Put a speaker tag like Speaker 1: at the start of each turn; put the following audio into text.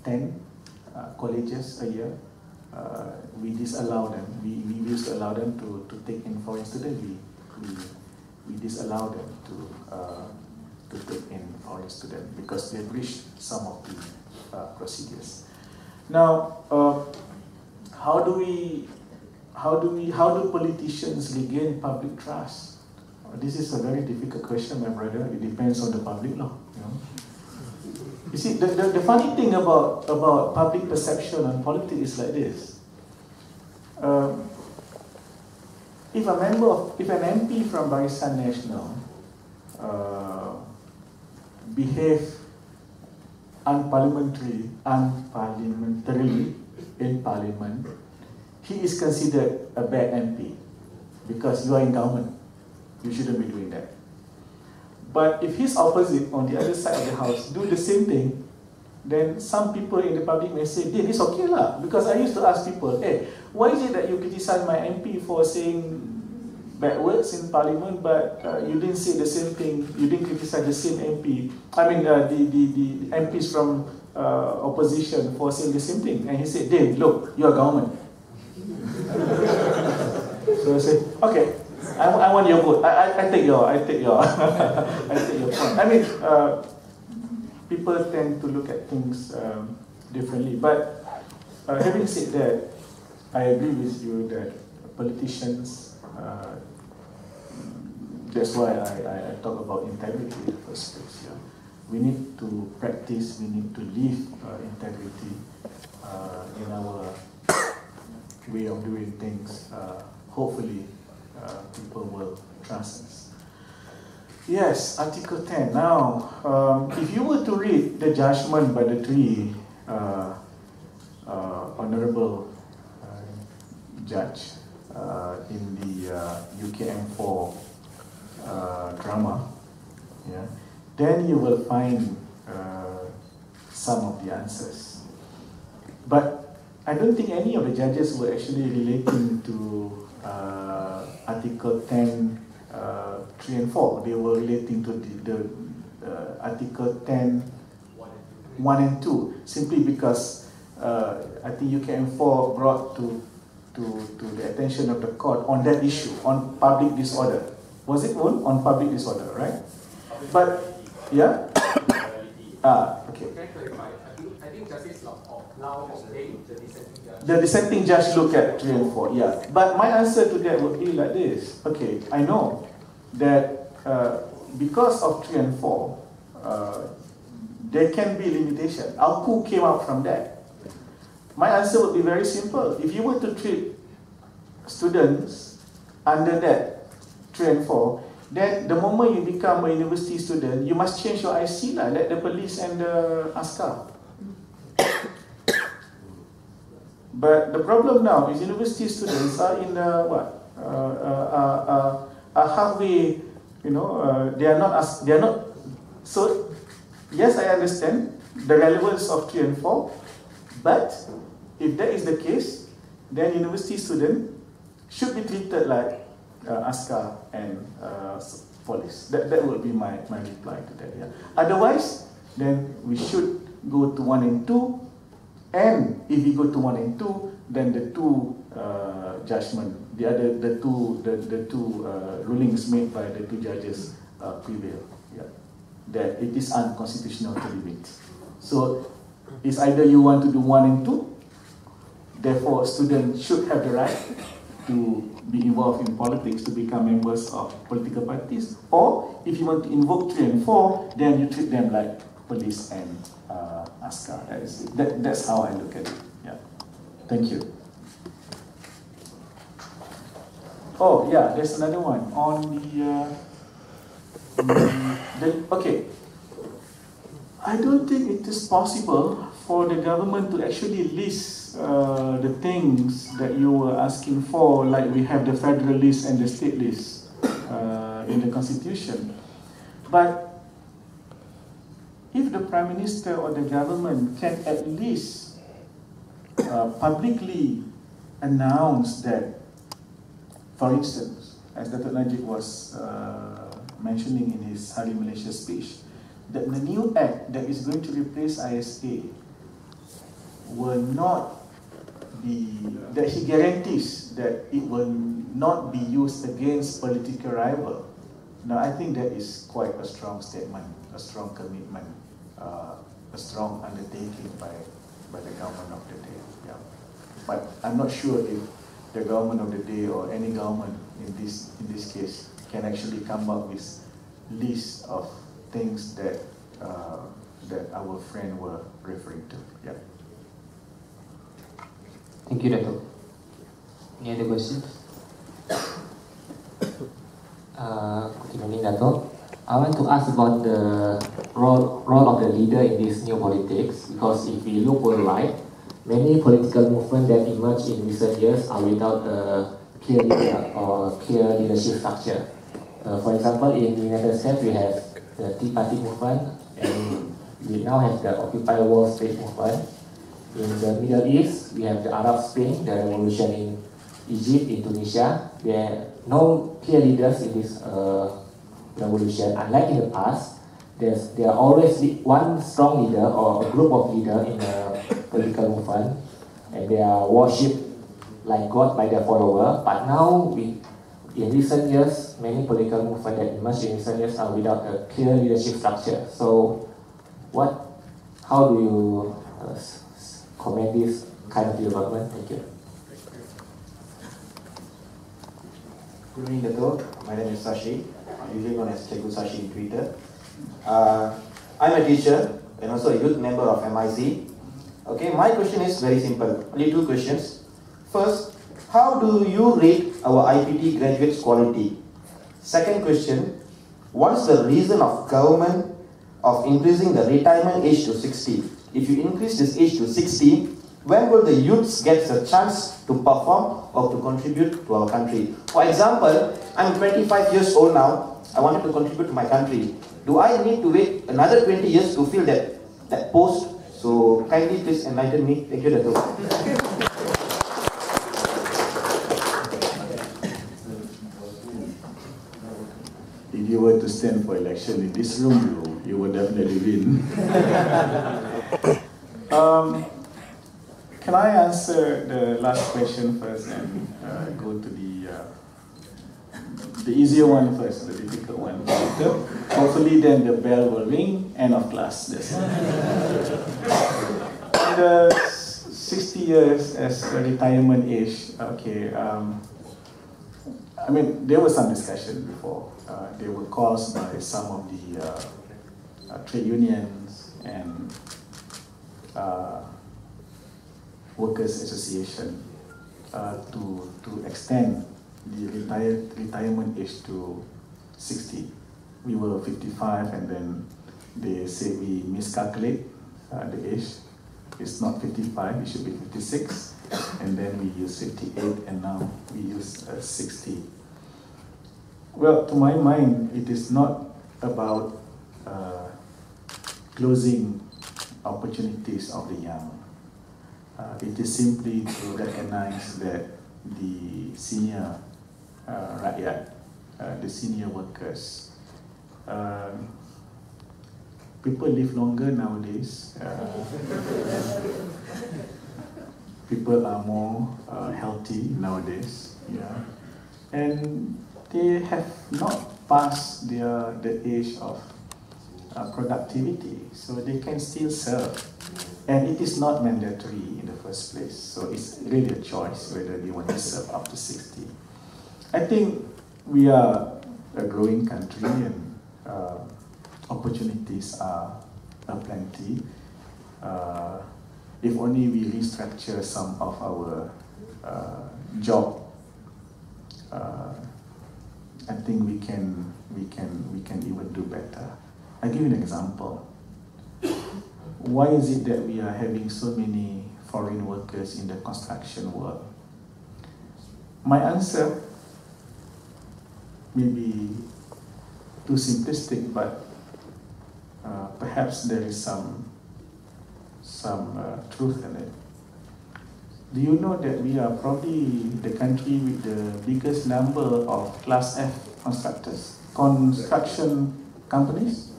Speaker 1: 10 colleges a year. We disallow them. We used to allow them to take in foreign students. We disallow them to take in foreign students because they breached some of the procedures. Now, how do politicians regain public trust? This is a very difficult question, my brother. It depends on the public law. You see, the funny thing about public perception on politics is like this. If an MP from Barisan Nasional behave unparliamentarily in parliament, he is considered a bad MP because you are in government. You shouldn't be doing that. But if his opposite on the other side of the house do the same thing, then some people in the public may say, "Hey, it's okay lah." Because I used to ask people, "Hey, why is it that you criticize my MP for saying bad words in parliament, but you didn't say the same thing, you didn't criticize the same MP, I mean the MPs from opposition for saying the same thing?" And he said, "Dave, look, you are government." So I said, "Okay, I want your vote. I take your I take your point." I mean, people tend to look at things differently. But having said that, I agree with you that politicians, that's why I talk about integrity in the first place. Yeah. We need to practice, we need to live integrity in our way of doing things. Hopefully, people will trust us. Yes, Article 10. Now, if you were to read the judgment by the three honorable judge in the UKM4 drama, yeah, then you will find some of the answers. But I don't think any of the judges were actually relating to Article 10, 3 and 4. They were relating to the Article 10, 1 and 2, simply because I think UKM4 brought to the attention of the court on that issue, on public disorder. Was it on public disorder, right? But, yeah? Okay.
Speaker 2: Can I clarify? I think Justice Lau obtained the dissenting judge.
Speaker 1: The dissenting judge looked at 3 and 4, yeah. But my answer to that would be like this. Okay, I know that because of 3 and 4, there can be limitation. ALKU came out from that. My answer would be very simple. If you were to treat students under that 3 and 4, then the moment you become a university student, you must change your IC lah, like the police and the askar. But the problem now is university students are in halfway, they are not. So yes, I understand the relevance of 3 and 4, but if that is the case, then university student should be treated like askar and police. That would be my reply to that. Yeah. Otherwise, then we should go to 1 and 2. And if we go to 1 and 2, then the two judgment, the two rulings made by the two judges prevail. Yeah. That it is unconstitutional to limit. So it's either you want to do 1 and 2, therefore students should have the right to be involved in politics, to become members of political parties, or if you want to invoke 3 and 4, then you treat them like police and askar. That's how I look at it. Yeah. Thank you. Oh yeah, there's another one on okay. I don't think it is possible for the government to actually list the things that you were asking for, like we have the federal list and the state list in the constitution. But if the Prime Minister or the government can at least publicly announce that, for instance, as Datuk Najib was mentioning in his Hari Malaysia speech, that the new act that is going to replace ISA will not be, that he guarantees that it will not be used against political rival. Now, I think that is quite a strong statement, a strong commitment, a strong undertaking by the government of the day. Yeah. But I'm not sure if the government of the day or any government in this case can actually come up with list of things that that our friend were referring to. Yeah.
Speaker 3: Thank you, Dato'. Any other questions? Good evening, Dato'. I want to ask about the role of the leader in this new politics, because if we look worldwide, many political movements that emerged in recent years are without a clear leader or clear leadership structure. For example, in the United States, we have the Tea Party movement, and we now have the Occupy Wall Street movement. In the Middle East, we have the Arab Spring, the revolution in Egypt, in Tunisia. There are no clear leaders in this revolution. Unlike in the past, there are always one strong leader or a group of leaders in a political movement, and they are worshipped like God by their follower. But now, in recent years, many political movements that emerged in recent years are without a clear leadership structure. So, how do you comment this kind of development? Thank you.
Speaker 4: Good evening, Dato'. My name is Sashi. I'm usually known as Cikgu Sashi in Twitter. I'm a teacher and also a youth member of MIC. Okay, my question is very simple. Only two questions. First, how do you rate our IPT graduates' quality? Second question, what is the reason of government of increasing the retirement age to 60? If you increase this age to 60, when will the youths get a chance to perform or to contribute to our country? For example, I'm 25 years old now. I wanted to contribute to my country. Do I need to wait another 20 years to fill that post? So kindly please enlighten me. Thank you, Dato'.
Speaker 1: If you were to stand for election in this room, you would definitely win. Can I answer the last question first and go to the easier one first, the difficult one later? Hopefully then the bell will ring, end of class. That's it. The 60 years as a retirement age, okay. I mean, there was some discussion before. They were caused by some of the trade unions and workers' association to extend the retirement age to 60. We were 55, and then they say we miscalculate the age. It's not 55, it should be 56, and then we use 58, and now we use 60. Well, to my mind, it is not about closing opportunities of the young. It is simply to recognize that the senior rakyat, the senior workers, people live longer nowadays. People are more healthy nowadays, yeah, and they have not passed the age of productivity, so they can still serve. And it is not mandatory in the first place, so it's really a choice whether they want to serve up to 60. I think we are a growing country, and opportunities are plenty. If only we restructure some of our job, I think we can even do better. I'll give you an example. Why is it that we are having so many foreign workers in the construction world? My answer may be too simplistic, but perhaps there is some truth in it. Do you know that we are probably the country with the biggest number of Class F construction companies?